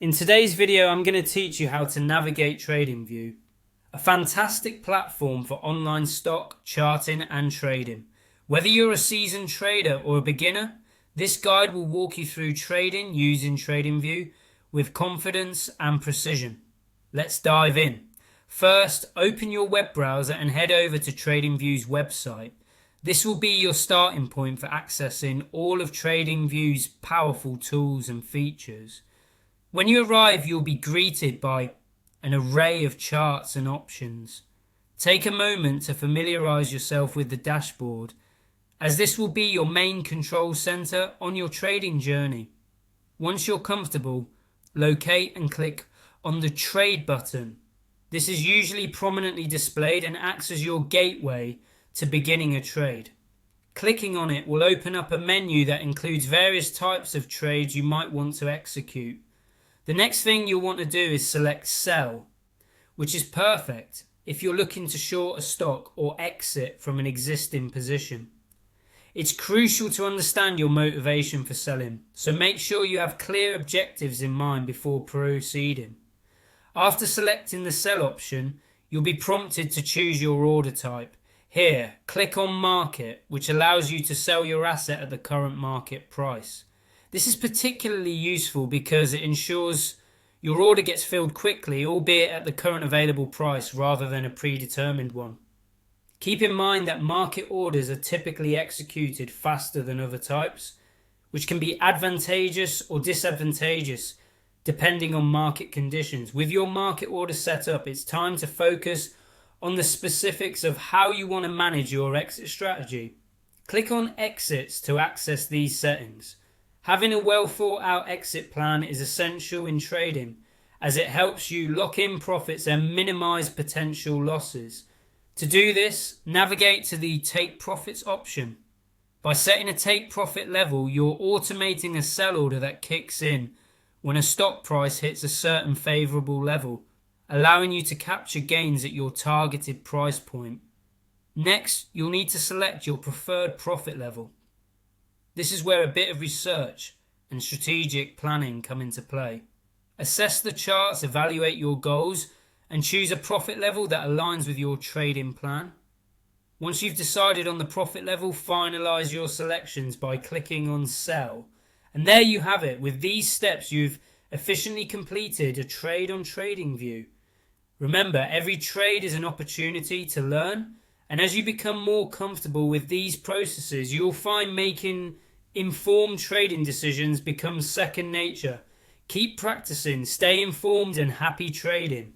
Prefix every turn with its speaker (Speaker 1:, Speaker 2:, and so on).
Speaker 1: In today's video, I'm going to teach you how to navigate TradingView, a fantastic platform for online stock, charting and trading. Whether you're a seasoned trader or a beginner, this guide will walk you through trading using TradingView with confidence and precision. Let's dive in. First, open your web browser and head over to TradingView's website. This will be your starting point for accessing all of TradingView's powerful tools and features. When you arrive, you'll be greeted by an array of charts and options. Take a moment to familiarize yourself with the dashboard, as this will be your main control center on your trading journey. Once you're comfortable, locate and click on the Trade button. This is usually prominently displayed and acts as your gateway to beginning a trade. Clicking on it will open up a menu that includes various types of trades you might want to execute. The next thing you'll want to do is select Sell, which is perfect if you're looking to short a stock or exit from an existing position. It's crucial to understand your motivation for selling, so make sure you have clear objectives in mind before proceeding. After selecting the Sell option, you'll be prompted to choose your order type. Here, click on Market, which allows you to sell your asset at the current market price. This is particularly useful because it ensures your order gets filled quickly, albeit at the current available price rather than a predetermined one. Keep in mind that market orders are typically executed faster than other types, which can be advantageous or disadvantageous depending on market conditions. With your market order set up, it's time to focus on the specifics of how you want to manage your exit strategy. Click on Exits to access these settings. Having a well thought out exit plan is essential in trading, as it helps you lock in profits and minimize potential losses. To do this, navigate to the Take Profits option. By setting a take profit level, you're automating a sell order that kicks in when a stock price hits a certain favorable level, allowing you to capture gains at your targeted price point. Next, you'll need to select your preferred profit level. This is where a bit of research and strategic planning come into play. Assess the charts, evaluate your goals, and choose a profit level that aligns with your trading plan. Once you've decided on the profit level, finalize your selections by clicking on Sell. And there you have it. With these steps, you've efficiently completed a trade on TradingView. Remember, every trade is an opportunity to learn, and as you become more comfortable with these processes, you'll find making informed trading decisions becomes second nature. Keep practicing, stay informed, and happy trading.